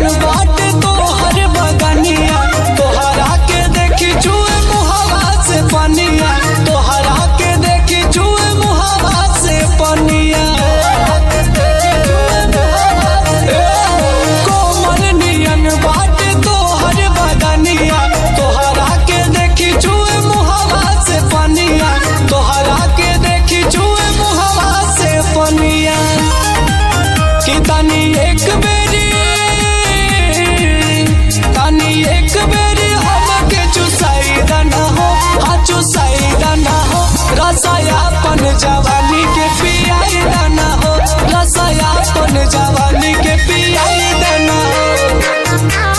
नियन बाटे तोहर बगनिया, तोहरा के देखी जुए मुहावा से पनिया, तोहरा के देखी जुए मुहावा से पनिया। कोमल नियन बाटे तोहर बगनिया, तोहरा के देखी जुए मुहावा से पनिया, तोहरा के देखी जुए मुहावा से पनिया। कि तनी एक बेरी हमके चुसाई दना हो, हाँ चुसाई दना हो, रसायापन जवानी के पियाई दना हो, रसायापन जवानी के पियाई दना हो।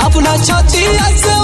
अपना छाती ऐसे